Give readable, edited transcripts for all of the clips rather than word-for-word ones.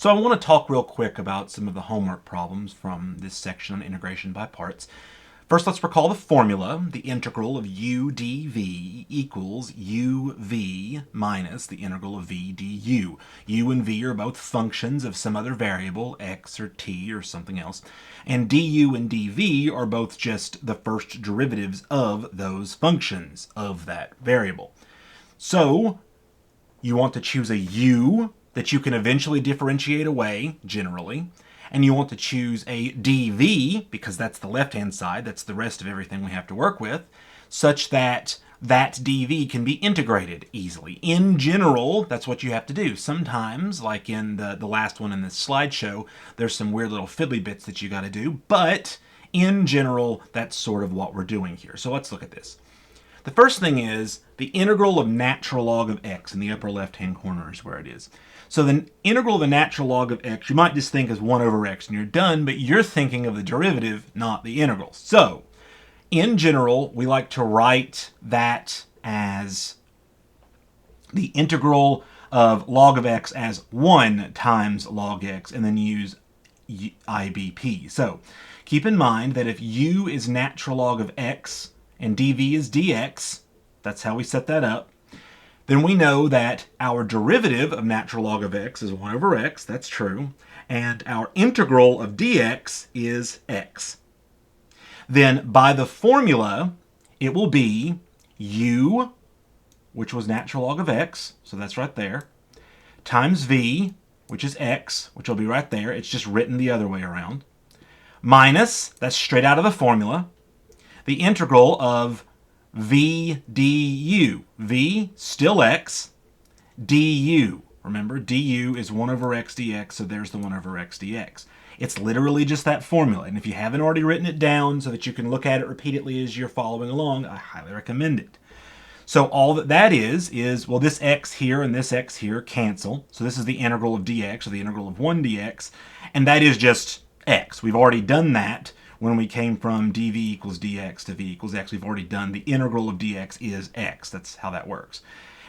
So I want to talk real quick about some of the homework problems from this section on integration by parts. First, let's recall the formula. The integral of u dv equals uv minus the integral of v du. U and v are both functions of some other variable, x or t or something else. And du and dv are both just the first derivatives of those functions of that variable. So you want to choose a u that you can eventually differentiate away, generally, and you want to choose a dv, because that's the left-hand side, that's the rest of everything we have to work with, such that that dv can be integrated easily. In general, that's what you have to do. Sometimes, like in the last one in this slideshow, there's some weird little fiddly bits that you got to do, but in general, that's sort of what we're doing here. So let's look at this. The first thing is the integral of natural log of x in the upper left-hand corner is where it is. So the integral of the natural log of x, you might just think as 1 over x and you're done, but you're thinking of the derivative, not the integral. So in general, we like to write that as the integral of log of x as 1 times log x and then use IBP. So keep in mind that if u is natural log of x and dv is dx, that's how we set that up, then we know that our derivative of natural log of x is 1 over x, that's true, and our integral of dx is x. Then by the formula, it will be u, which was natural log of x, so that's right there, times v, which is x, which will be right there, it's just written the other way around, minus, that's straight out of the formula, the integral of v du. V, still x, du. Remember, du is 1 over x dx, so there's the 1 over x dx. It's literally just that formula, and if you haven't already written it down so that you can look at it repeatedly as you're following along, I highly recommend it. So all that is, well, this x here and this x here cancel, so this is the integral of dx, or the integral of 1 dx, and that is just x. We've already done that when we came from dv equals dx to v equals x. We've already done the integral of dx is x. That's how that works.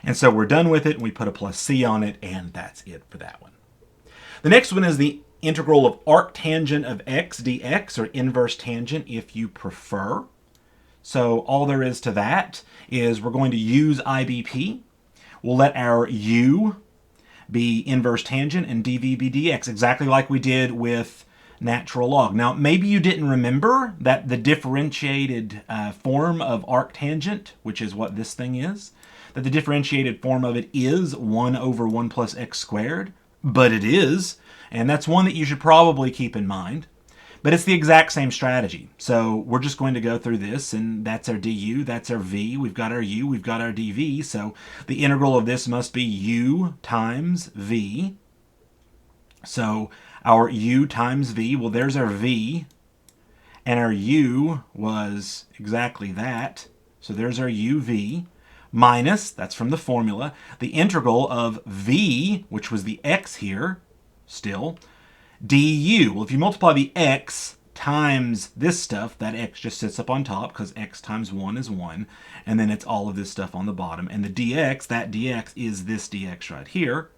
And so we're done with it, and we put a plus c on it, and that's it for that one. The next one is the integral of arctangent of x dx, or inverse tangent if you prefer. So all there is to that is we're going to use IBP. We'll let our u be inverse tangent and dv be dx, exactly like we did with natural log. Now, maybe you didn't remember that the differentiated form of arctangent, which is what this thing is, that the differentiated form of it is 1 over 1 plus x squared, but it is, and that's one that you should probably keep in mind. But it's the exact same strategy. So we're just going to go through this, and that's our du, that's our v, we've got our u, we've got our dv, so the integral of this must be u times v. So our u times v, well, there's our v, and our u was exactly that, so there's our uv, minus, that's from the formula, the integral of v, which was the x here, still, du. Well, if you multiply the x times this stuff, that x just sits up on top, because x times 1 is 1, and then it's all of this stuff on the bottom, and the dx, that dx is this dx right here.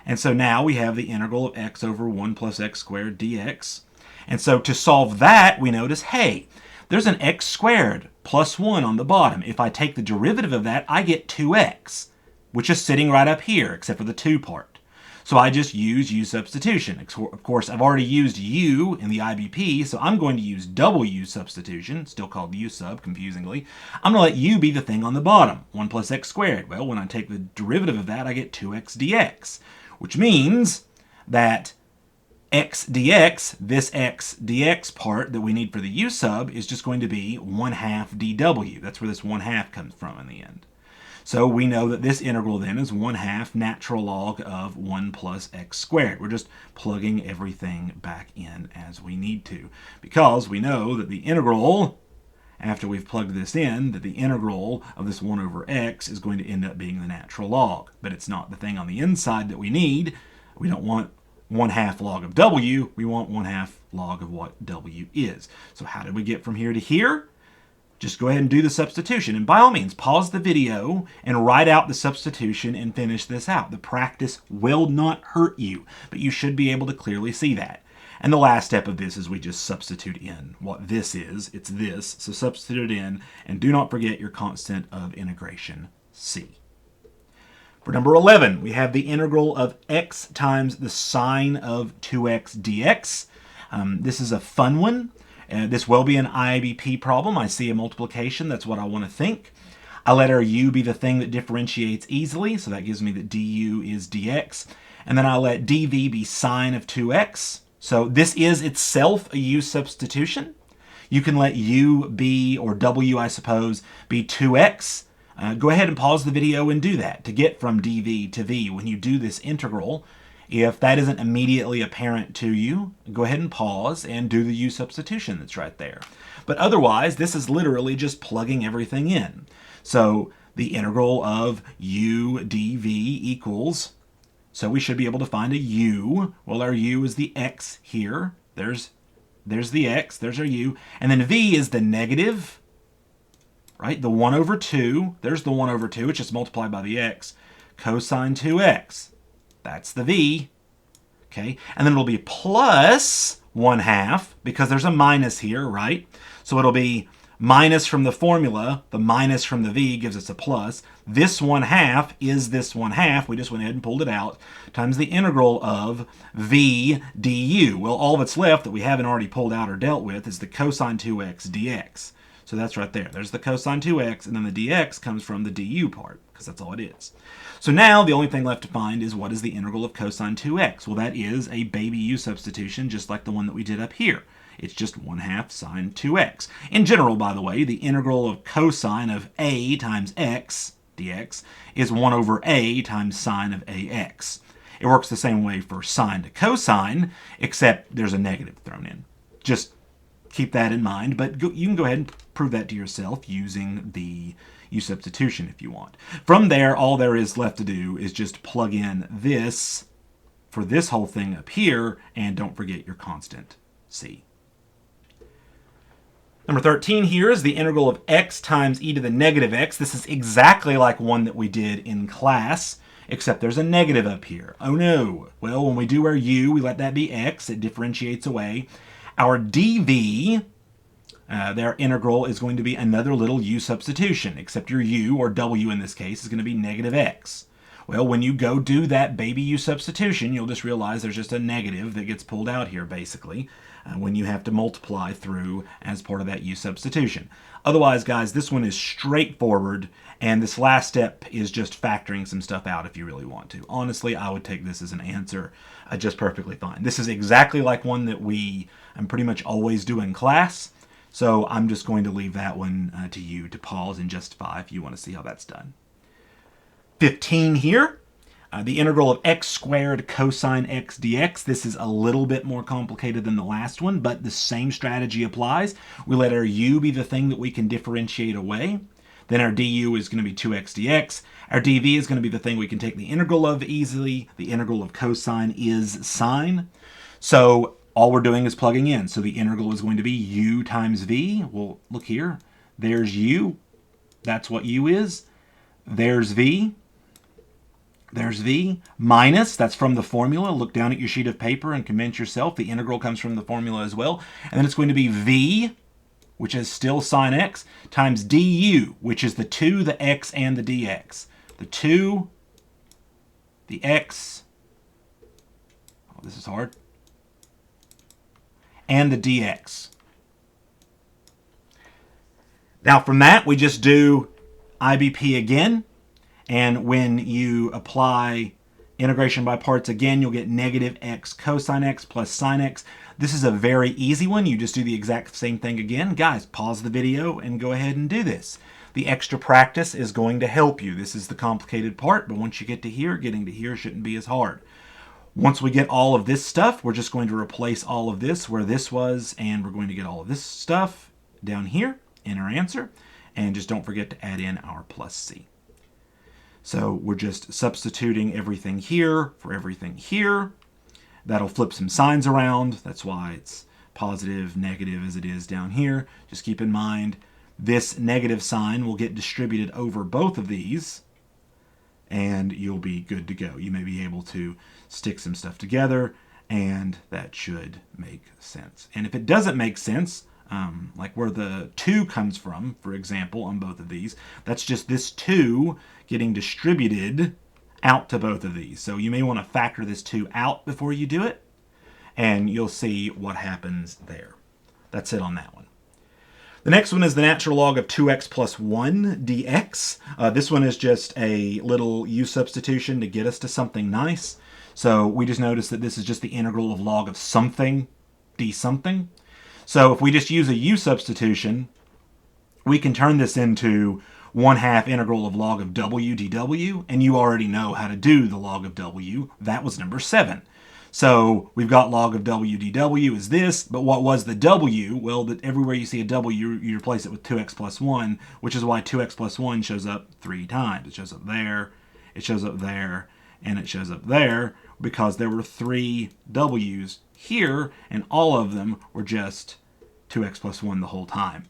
And so now we have the integral of x over 1 plus x squared dx. And so to solve that, we notice, hey, there's an x squared plus 1 on the bottom. If I take the derivative of that, I get 2x, which is sitting right up here, except for the 2 part. So I just use u substitution. Of course, I've already used u in the IBP, so I'm going to use double u substitution, still called u sub, confusingly. I'm going to let u be the thing on the bottom, 1 plus x squared. Well, when I take the derivative of that, I get 2x dx. Which means that x dx, this x dx part that we need for the u sub, is just going to be 1/2 dw. That's where this 1/2 comes from in the end. So we know that this integral then is 1/2 natural log of 1 plus x squared. We're just plugging everything back in as we need to, because we know that the integral, after we've plugged this in, that the integral of this 1 over x is going to end up being the natural log. But it's not the thing on the inside that we need. We don't want 1/2 log of w, we want 1/2 log of what w is. So how did we get from here to here? just go ahead and do the substitution. And by all means, pause the video and write out the substitution and finish this out. The practice will not hurt you, but you should be able to clearly see that. And the last step of this is we just substitute in what this is. It's this. So substitute it in, and do not forget your constant of integration, c. For number 11, we have the integral of x times the sine of 2x dx. This is a fun one. This will be an IABP problem. I see a multiplication. That's what I want to think. I let our u be the thing that differentiates easily, so that gives me that du is dx. And then I let dv be sine of 2x. So this is itself a u substitution. You can let u be, or w I suppose, be 2x. Go ahead and pause the video and do that to get from dv to v. When you do this integral, if that isn't immediately apparent to you, go ahead and pause and do the u substitution that's right there. But otherwise, this is literally just plugging everything in. So the integral of u dv equals, so we should be able to find a u. Well, our u is the x here. There's the x, there's our u. And then v is the negative, right? The 1 over 2, there's the 1 over 2, it's just multiplied by the x, cosine 2x. That's the v, okay? And then it'll be plus 1/2, because there's a minus here, right? So it'll be minus from the formula, the minus from the v gives us a plus. This 1/2 is this 1/2, we just went ahead and pulled it out, times the integral of v du. Well, all that's left that we haven't already pulled out or dealt with is the cosine 2x dx. So that's right there. There's the cosine 2x, and then the dx comes from the du part, because that's all it is. So now the only thing left to find is what is the integral of cosine 2x? Well, that is a baby u substitution, just like the one that we did up here. It's just 1/2 sine 2x. In general, by the way, the integral of cosine of a times x dx is 1 over a times sine of ax. It works the same way for sine to cosine, except there's a negative thrown in. Just keep that in mind, but you can go ahead and prove that to yourself using the u substitution if you want. From there, all there is left to do is just plug in this for this whole thing up here, and don't forget your constant c. Number 13 here is the integral of x times e to the negative x. This is exactly like one that we did in class, except there's a negative up here. Oh no. Well, when we do our u, we let that be x. It differentiates away. Our dv, their integral, is going to be another little u substitution, except your u, or w in this case, is going to be negative x. Well, when you go do that baby u substitution, you'll just realize there's just a negative that gets pulled out here, basically, when you have to multiply through as part of that u substitution. Otherwise, guys, this one is straightforward, and this last step is just factoring some stuff out if you really want to. Honestly, I would take this as an answer just perfectly fine. This is exactly like one that I'm pretty much always do in class, so I'm just going to leave that one to you to pause and justify if you want to see how that's done. 15 here, the integral of x squared cosine x dx. This is a little bit more complicated than the last one, but the same strategy applies. We let our u be the thing that we can differentiate away. Then our du is going to be 2x dx. Our dv is going to be the thing we can take the integral of easily. The integral of cosine is sine. So all we're doing is plugging in. So the integral is going to be u times v. Well, look here. There's u. That's what u is. There's v. There's v. Minus, that's from the formula. Look down at your sheet of paper and convince yourself the integral comes from the formula as well. And then it's going to be v, which is still sine x, times du, which is the 2, the x, and the dx. The 2, the x, oh, this is hard, and the dx. Now from that, we just do IBP again. And when you apply integration by parts again, you'll get negative x cosine x plus sine x. This is a very easy one. You just do the exact same thing again. Guys, pause the video and go ahead and do this. The extra practice is going to help you. This is the complicated part, but once you get to here, getting to here shouldn't be as hard. Once we get all of this stuff, we're just going to replace all of this where this was, and we're going to get all of this stuff down here in our answer. And just don't forget to add in our plus c. So we're just substituting everything here for everything here. That'll flip some signs around. That's why it's positive, negative as it is down here. Just keep in mind This negative sign will get distributed over both of these, and you'll be good to go. You may be able to stick some stuff together, and that should make sense. And if it doesn't make sense, like where the 2 comes from, for example, on both of these, that's just this 2 getting distributed out to both of these. So you may want to factor this 2 out before you do it, and you'll see what happens there. That's it on that one. The next one is the natural log of 2x plus 1 dx. This one is just a little u substitution to get us to something nice. So we just notice that this is just the integral of log of something d something. So if we just use a u substitution, we can turn this into 1/2 integral of log of w dw, and you already know how to do the log of w. That was number 7. So we've got log of w dw is this, but what was the w? Well, that everywhere you see a w, you replace it with 2x plus 1, which is why 2x plus 1 shows up 3 times. It shows up there, it shows up there, and it shows up there, because there were 3 w's here, and all of them were just 2x plus 1 the whole time,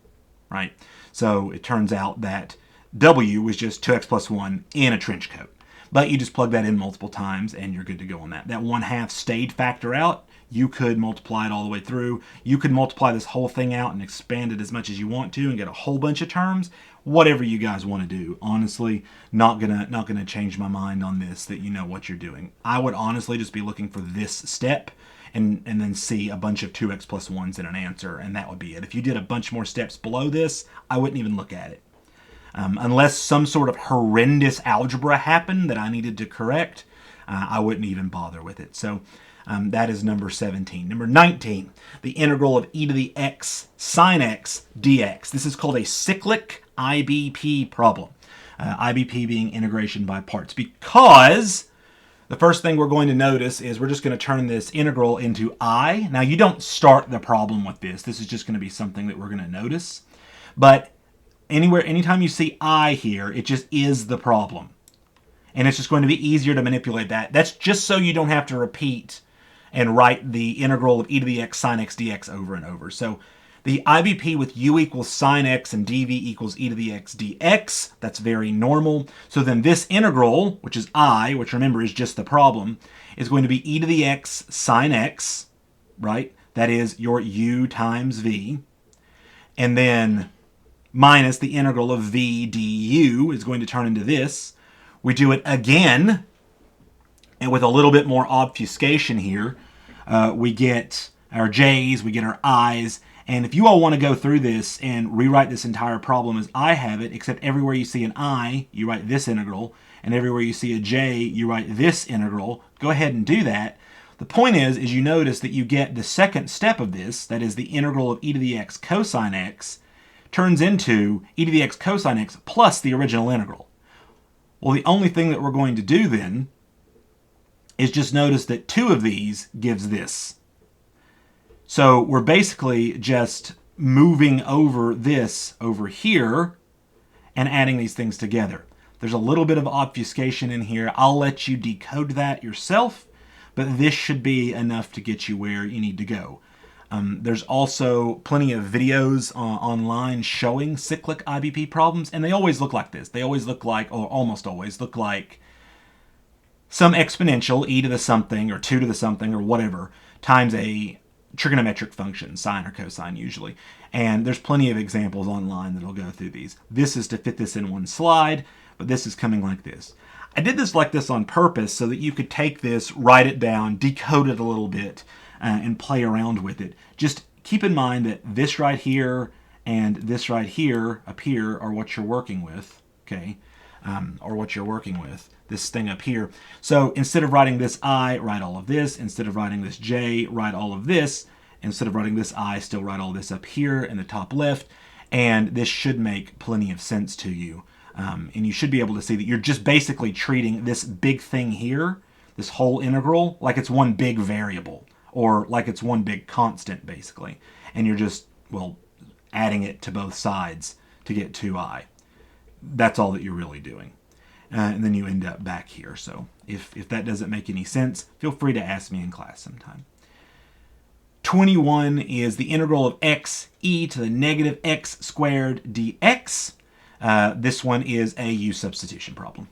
right? So it turns out that w was just 2x plus 1 in a trench coat. But you just plug that in multiple times and you're good to go on that. That 1/2 stayed factor out. You could multiply it all the way through. You could multiply this whole thing out and expand it as much as you want to and get a whole bunch of terms. Whatever you guys want to do. Honestly, not gonna change my mind on this, that you know what you're doing. I would honestly just be looking for this step and then see a bunch of 2x plus 1s in an answer, and that would be it. If you did a bunch more steps below this, I wouldn't even look at it. Unless some sort of horrendous algebra happened that I needed to correct, I wouldn't even bother with it. So that is number 17. Number 19, the integral of e to the x sine x dx. This is called a cyclic IBP problem. IBP being integration by parts, because the first thing we're going to notice is we're just going to turn this integral into I. Now, you don't start the problem with this. This is just going to be something that we're going to notice. But anytime you see I here, it just is the problem. And it's just going to be easier to manipulate that. That's just so you don't have to repeat and write the integral of e to the x sine x dx over and over. So the IBP with u equals sine x and dv equals e to the x dx, that's very normal. So then this integral, which is I, which remember is just the problem, is going to be e to the x sine x, right? That is your u times v. And then minus the integral of v du is going to turn into this. We do it again, and with a little bit more obfuscation here, we get our j's, we get our i's, and if you all want to go through this and rewrite this entire problem as I have it, except everywhere you see an I, you write this integral, and everywhere you see a j, you write this integral, go ahead and do that. The point is you notice that you get the second step of this, that is the integral of e to the x cosine x, turns into e to the x cosine x plus the original integral. Well, the only thing that we're going to do then is just notice that 2 of these gives this. So we're basically just moving over this over here and adding these things together. There's a little bit of obfuscation in here. I'll let you decode that yourself, but this should be enough to get you where you need to go. There's also plenty of videos online showing cyclic IBP problems, and they always look like this. They always look like, or almost always look like, some exponential, e to the something, or 2 to the something, or whatever, times a trigonometric function, sine or cosine usually. And there's plenty of examples online that'll go through these. This is to fit this in one slide, but this is coming like this. I did this like this on purpose so that you could take this, write it down, decode it a little bit, and play around with it. Just keep in mind that this right here and this right here up here are what you're working with, okay? Or what you're working with, this thing up here. So instead of writing this I, write all of this. Instead of writing this J, write all of this. Instead of writing this I, still write all this up here in the top left. And this should make plenty of sense to you. And you should be able to see that you're just basically treating this big thing here, this whole integral, like it's one big variable, or like it's one big constant, basically. And you're just, well, adding it to both sides to get 2i. That's all that you're really doing. And then you end up back here. So if that doesn't make any sense, feel free to ask me in class sometime. 21 is the integral of x e to the negative x squared dx. This one is a u substitution problem.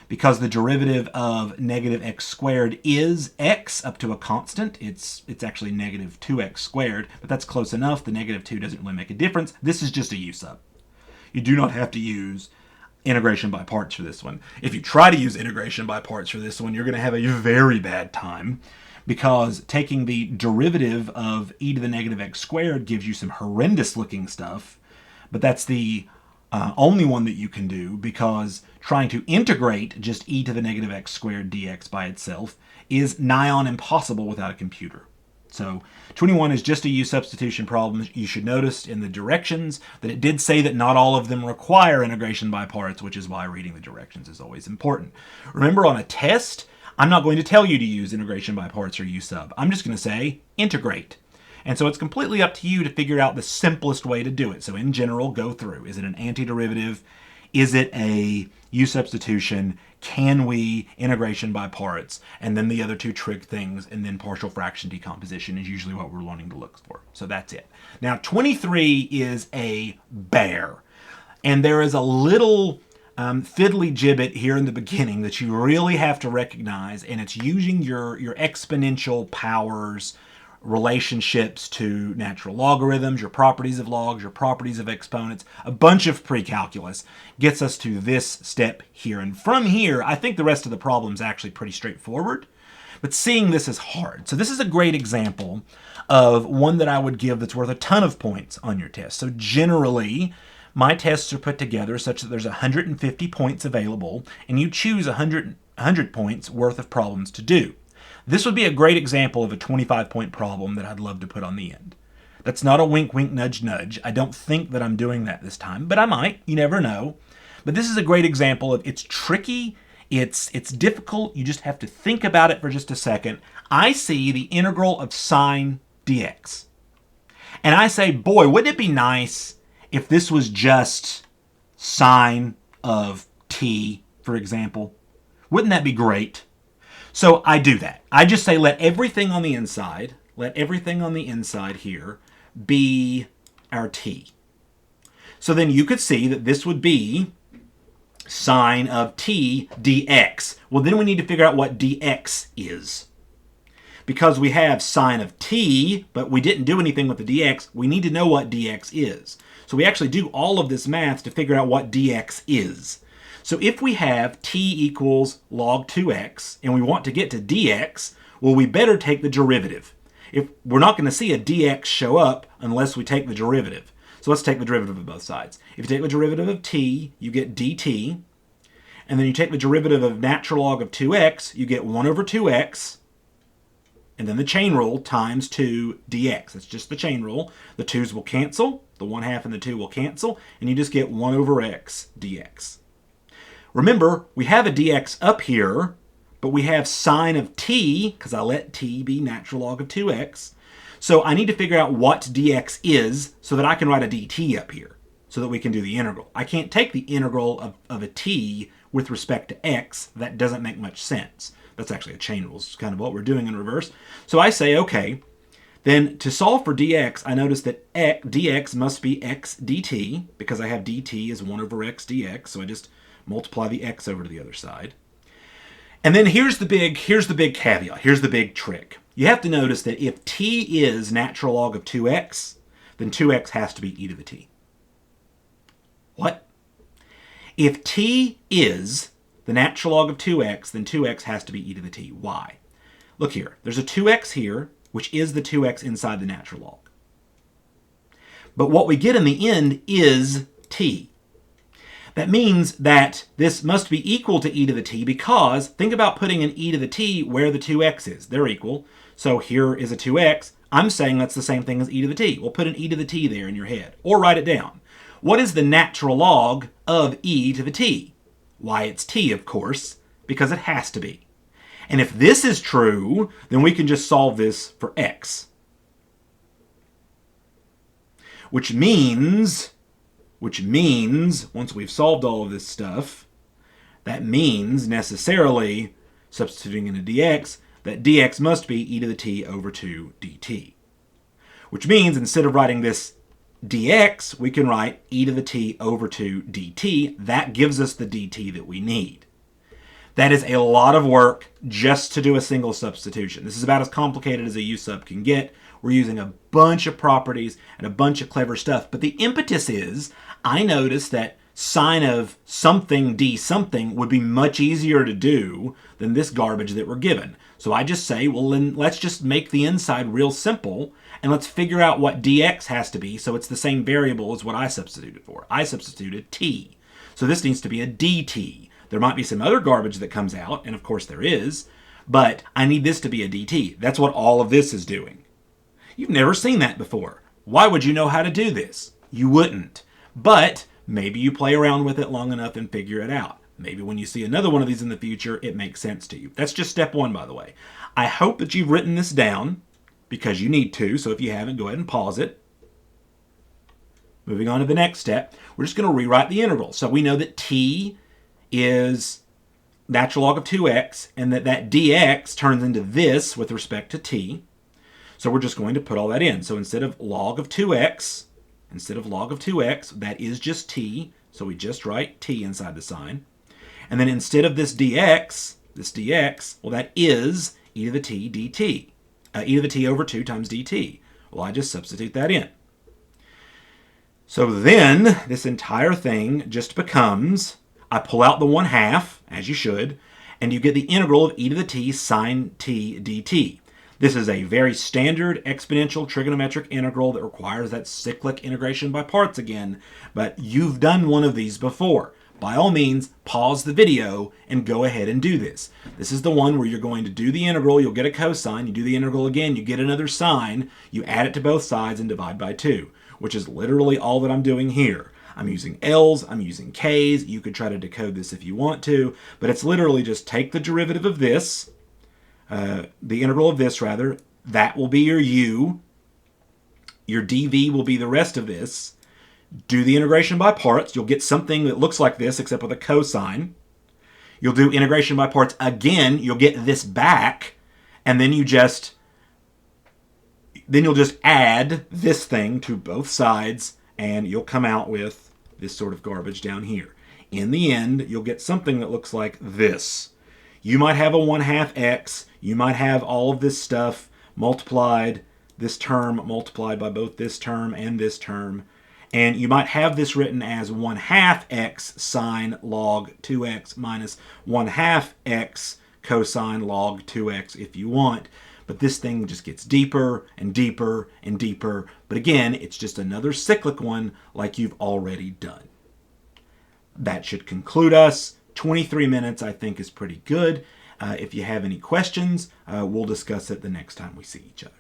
Because the derivative of negative x squared is x up to a constant, it's actually negative 2x squared, but that's close enough. The negative 2 doesn't really make a difference. This is just a u sub. You do not have to use integration by parts for this one. If you try to use integration by parts for this one, you're going to have a very bad time, because taking the derivative of e to the negative x squared gives you some horrendous looking stuff, but that's the only one that you can do, because trying to integrate just e to the negative x squared dx by itself is nigh on impossible without a computer. So 21 is just a u substitution problem. You should notice in the directions that it did say that not all of them require integration by parts, which is why reading the directions is always important. Remember, on a test, I'm not going to tell you to use integration by parts or u sub. I'm just going to say integrate. And so it's completely up to you to figure out the simplest way to do it. So in general, go through. Is it an antiderivative? Is it a u substitution? Can we integration by parts? And then the other two trig things, and then partial fraction decomposition is usually what we're learning to look for. So that's it. Now 23 is a bear. And there is a little fiddly gibbet here in the beginning that you really have to recognize, and it's using your exponential powers relationships to natural logarithms, your properties of logs, your properties of exponents, a bunch of pre-calculus gets us to this step here. And from here, I think the rest of the problem is actually pretty straightforward, but seeing this is hard. So this is a great example of one that I would give that's worth a ton of points on your test. So generally, my tests are put together such that there's 150 points available, and you choose 100 points worth of problems to do. This would be a great example of a 25-point problem that I'd love to put on the end. That's not a wink, wink, nudge, nudge. I don't think that I'm doing that this time, but I might. You never know. But this is a great example of it's tricky, it's difficult. You just have to think about it for just a second. I see the integral of sine dx. And I say, boy, wouldn't it be nice if this was just sine of t, for example? Wouldn't that be great? So I do that. I just say let everything on the inside here be our t. So then you could see that this would be sine of t dx. Well, then we need to figure out what dx is. Because we have sine of t, but we didn't do anything with the dx, we need to know what dx is. So we actually do all of this math to figure out what dx is. So if we have t equals log 2x, and we want to get to dx, well, we better take the derivative. If we're not going to see a dx show up unless we take the derivative. So let's take the derivative of both sides. If you take the derivative of t, you get dt. And then you take the derivative of natural log of 2x, you get 1 over 2x. And then the chain rule times 2 dx. That's just the chain rule. The 2's will cancel. The 1/2 and the 2 will cancel. And you just get 1 over x dx. Remember, we have a dx up here, but we have sine of t, because I let t be natural log of 2x. So I need to figure out what dx is so that I can write a dt up here so that we can do the integral. I can't take the integral of a t with respect to x. That doesn't make much sense. That's actually a chain rule. It's kind of what we're doing in reverse. So I say, okay, then to solve for dx, I notice that dx must be x dt, because I have dt as 1 over x dx, so I just multiply the x over to the other side. And then here's the big caveat. Here's the big trick. You have to notice that if t is natural log of 2x, then 2x has to be e to the t. What? If t is the natural log of 2x, then 2x has to be e to the t. Why? Look here. There's a 2x here, which is the 2x inside the natural log. But what we get in the end is t. That means that this must be equal to e to the t, because think about putting an e to the t where the 2x is. They're equal. So here is a 2x. I'm saying that's the same thing as e to the t. We'll put an e to the t there in your head, or write it down. What is the natural log of e to the t? Why, it's t, of course, because it has to be. And if this is true, then we can just solve this for x. Which means, once we've solved all of this stuff, that means necessarily, substituting in a dx, that dx must be e to the t over 2 dt. which means instead of writing this dx, we can write e to the t over 2 dt. That gives us the dt that we need. That is a lot of work just to do a single substitution. This is about as complicated as a U sub can get. We're using a bunch of properties and a bunch of clever stuff. But the impetus is, I noticed that sine of something d something would be much easier to do than this garbage that we're given. So I just say, well, then let's just make the inside real simple and let's figure out what dx has to be so it's the same variable as what I substituted for. I substituted t. So this needs to be a dt. There might be some other garbage that comes out, and of course there is, but I need this to be a dt. That's what all of this is doing. You've never seen that before. Why would you know how to do this? You wouldn't. But maybe you play around with it long enough and figure it out. Maybe when you see another one of these in the future, it makes sense to you. That's just step one, by the way. I hope that you've written this down because you need to, so if you haven't, go ahead and pause it. Moving on to the next step, we're just going to rewrite the integral. So we know that t is natural log of 2x, and that dx turns into this with respect to t. So we're just going to put all that in. So instead of log of 2x, that is just t, so we just write t inside the sign. And then instead of this dx, well, that is e to the t dt. E to the t over 2 times dt. Well, I just substitute that in. So then this entire thing just becomes, I pull out the 1/2, as you should, and you get the integral of e to the t sine t dt. This is a very standard exponential trigonometric integral that requires that cyclic integration by parts again, but you've done one of these before. By all means, pause the video and go ahead and do this. This is the one where you're going to do the integral, you'll get a cosine, you do the integral again, you get another sine, you add it to both sides and divide by 2, which is literally all that I'm doing here. I'm using L's, I'm using K's, you could try to decode this if you want to, but it's literally just take the derivative of this, the integral of this rather, that will be your u, your dv will be the rest of this. Do the integration by parts, you'll get something that looks like this except with a cosine. You'll do integration by parts again, you'll get this back, and then you'll just add this thing to both sides, and you'll come out with this sort of garbage down here. In the end, you'll get something that looks like this. You might have a 1/2 x, you might have all of this stuff multiplied, this term multiplied by both this term and this term, and you might have this written as 1/2 x sine log 2x minus 1/2 x cosine log 2x if you want. But this thing just gets deeper and deeper and deeper. But again, it's just another cyclic one like you've already done. That should conclude us. 23 minutes I think is pretty good. If you have any questions, we'll discuss it the next time we see each other.